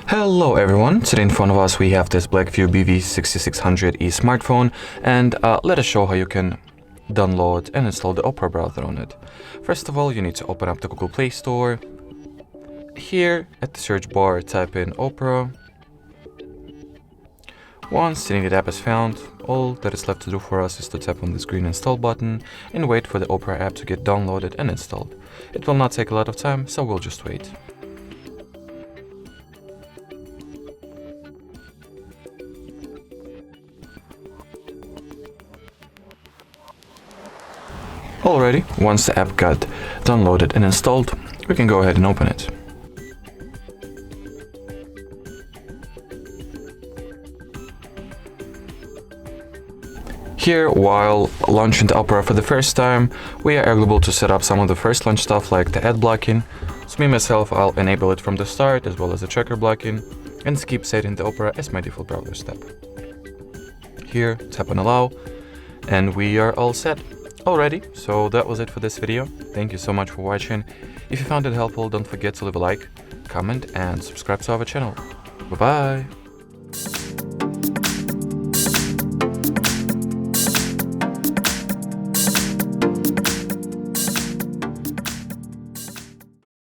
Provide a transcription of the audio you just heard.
Hello everyone, today in front of us we have this Blackview BV6600E smartphone, and let us show how you can download and install the Opera browser on it. First of all, you need to open up the Google Play Store. Here at the search bar, type in Opera. Once the needed app is found, all that is left to do for us is to tap on this green install button and wait for the Opera app to get downloaded and installed. It will not take a lot of time, so we'll just wait. Alrighty, once the app got downloaded and installed, we can go ahead and open it. Here, while launching the Opera for the first time, we are able to set up some of the first launch stuff like the ad blocking. So me myself, I'll enable it from the start, as well as the tracker blocking, and keep setting the Opera as my default browser step. Here, tap on allow, and we are all set. Alrighty, so that was it for this video. Thank you so much for watching. If you found it helpful, don't forget to leave a like, comment, and subscribe to our channel. Bye bye!